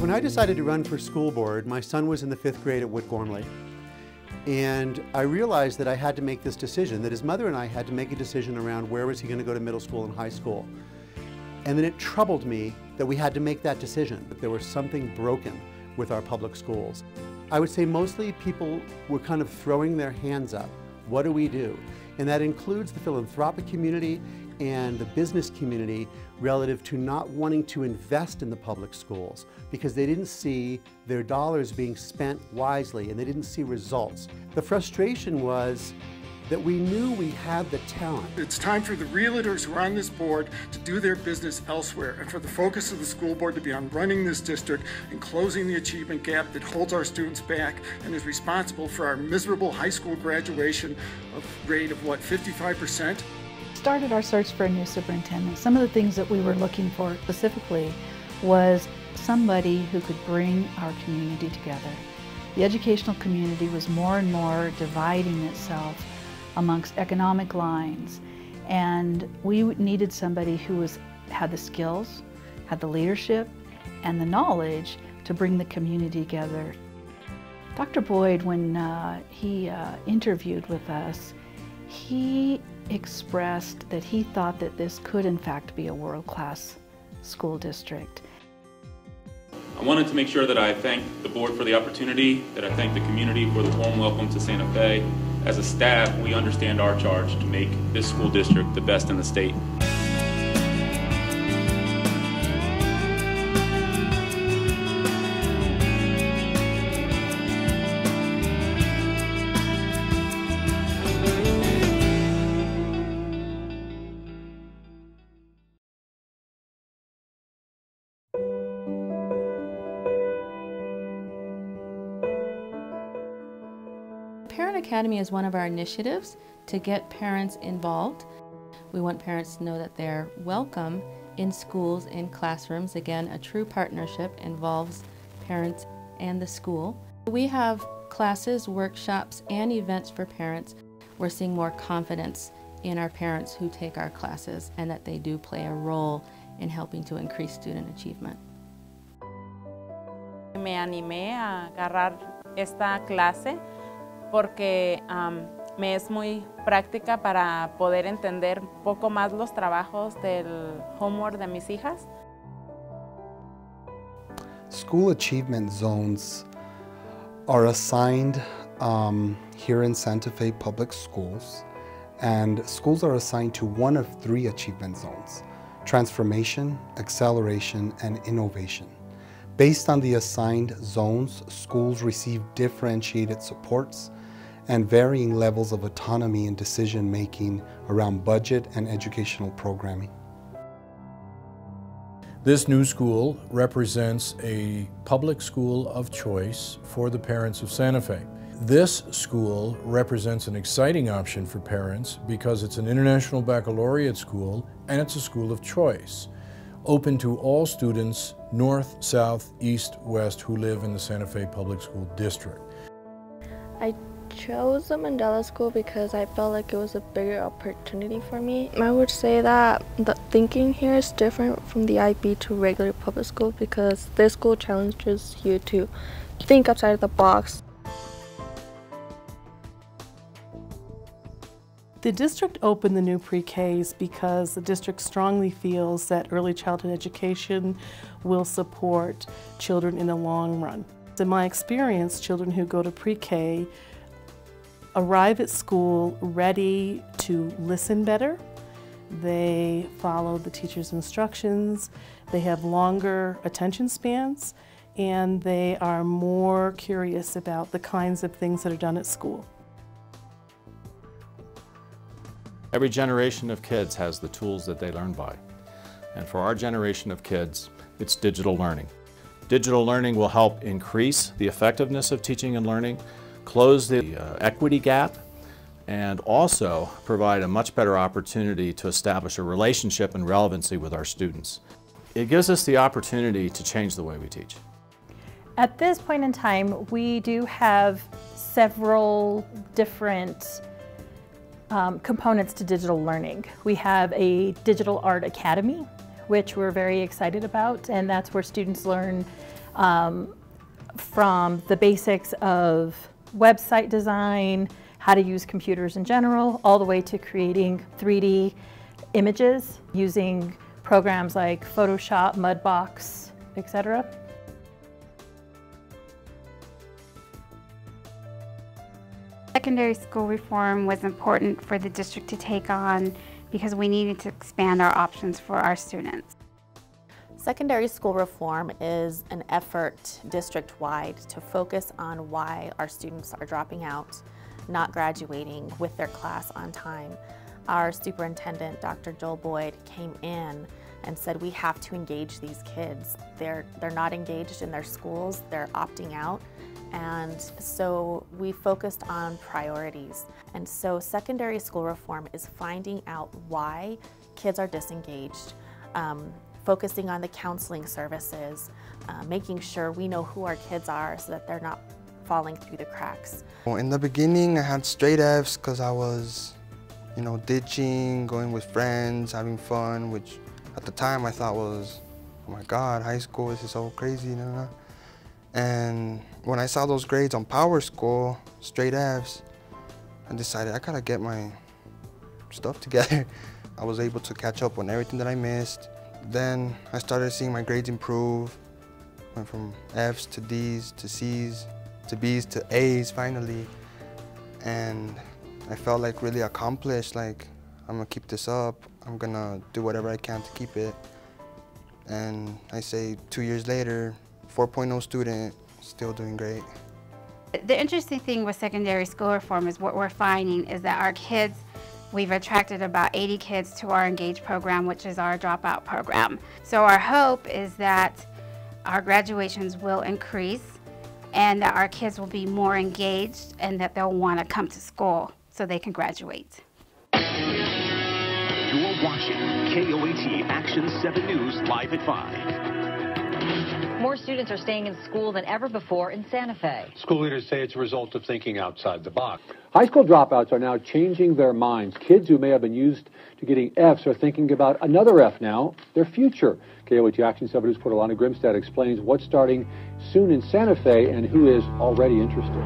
When I decided to run for school board, my son was in the 5th grade at Wood Gormley. And I realized that I had to make this decision, that his mother and I had to make a decision around where was he going to go to middle school and high school. And then it troubled me that we had to make that decision, that there was something broken with our public schools. I would say mostly people were kind of throwing their hands up. What do we do? And that includes the philanthropic community and the business community relative to not wanting to invest in the public schools because they didn't see their dollars being spent wisely and they didn't see results. The frustration was that we knew we had the talent. It's time for the realtors who are on this board to do their business elsewhere and for the focus of the school board to be on running this district and closing the achievement gap that holds our students back and is responsible for our miserable high school graduation rate of, what, 55%? Started our search for a new superintendent. Some of the things that we were looking for specifically was somebody who could bring our community together. The educational community was more and more dividing itself amongst economic lines, and we needed somebody who had the skills, had the leadership, and the knowledge to bring the community together. Dr. Boyd, when he interviewed with us, he expressed that he thought that this could in fact be a world-class school district. I wanted to make sure that I thank the board for the opportunity, that I thank the community for the warm welcome to Santa Fe. As a staff, we understand our charge to make this school district the best in the state. Parent Academy is one of our initiatives to get parents involved. We want parents to know that they're welcome in schools, in classrooms. Again, a true partnership involves parents and the school. We have classes, workshops, and events for parents. We're seeing more confidence in our parents who take our classes and that they do play a role in helping to increase student achievement. Me animé a agarrar esta clase porque me es muy práctica para poder entender un poco más los trabajos del homework de mis hijas. School achievement zones are assigned here in Santa Fe Public Schools, and schools are assigned to one of 3 achievement zones: transformation, acceleration, and innovation. Based on the assigned zones, schools receive differentiated supports and varying levels of autonomy in decision-making around budget and educational programming. This new school represents a public school of choice for the parents of Santa Fe. This school represents an exciting option for parents because it's an international baccalaureate school and it's a school of choice, open to all students north, south, east, west who live in the Santa Fe Public School District. I chose the Mandela School because I felt like it was a bigger opportunity for me. I would say that the thinking here is different from the IB to regular public school because this school challenges you to think outside the box. The district opened the new pre-Ks because the district strongly feels that early childhood education will support children in the long run. In my experience, children who go to pre-K arrive at school ready to listen better. They follow the teacher's instructions, they have longer attention spans, and they are more curious about the kinds of things that are done at school. Every generation of kids has the tools that they learn by. And for our generation of kids, it's digital learning. Digital learning will help increase the effectiveness of teaching and learning, close the equity gap, and also provide a much better opportunity to establish a relationship and relevancy with our students. It gives us the opportunity to change the way we teach. At this point in time, we do have several different components to digital learning. We have a digital art academy, which we're very excited about, and that's where students learn from the basics of website design, how to use computers in general, all the way to creating 3D images using programs like Photoshop, Mudbox, etc. Secondary school reform was important for the district to take on because we needed to expand our options for our students. Secondary school reform is an effort district-wide to focus on why our students are dropping out, not graduating with their class on time. Our superintendent, Dr. Joel Boyd, came in and said we have to engage these kids. They're not engaged in their schools, they're opting out. And so we focused on priorities. And so secondary school reform is finding out why kids are disengaged, focusing on the counseling services, making sure we know who our kids are so that they're not falling through the cracks. Well, in the beginning, I had straight Fs because I was, ditching, going with friends, having fun, which at the time I thought was, oh my God, high school, this is so crazy. And when I saw those grades on Power School, straight Fs, I decided I gotta get my stuff together. I was able to catch up on everything that I missed. Then I started seeing my grades improve. Went from Fs to Ds to Cs to Bs to As finally. And I felt like really accomplished, like I'm gonna keep this up. I'm gonna do whatever I can to keep it. And I say 2 years later, 4.0 student, still doing great. The interesting thing with secondary school reform is what we're finding is that our kids, we've attracted about 80 kids to our Engage program, which is our dropout program. So our hope is that our graduations will increase and that our kids will be more engaged and that they'll want to come to school so they can graduate. You're watching KOAT Action 7 News live at 5. More students are staying in school than ever before in Santa Fe. School leaders say it's a result of thinking outside the box. High school dropouts are now changing their minds. Kids who may have been used to getting Fs are thinking about another F now, their future. KOAT Action 7 News' Alana Grimstad explains what's starting soon in Santa Fe and who is already interested.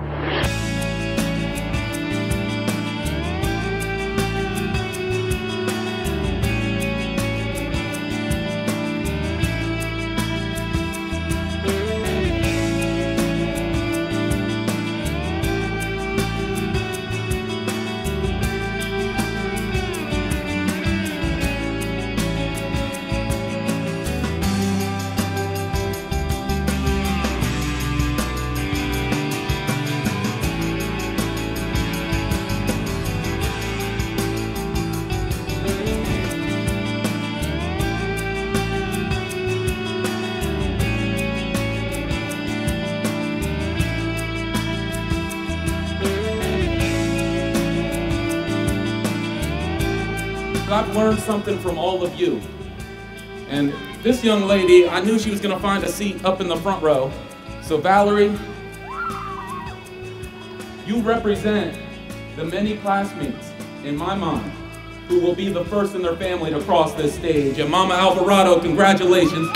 I've learned something from all of you. And this young lady, I knew she was going to find a seat up in the front row. So Valerie, you represent the many classmates in my mind who will be the first in their family to cross this stage. And Mama Alvarado, congratulations.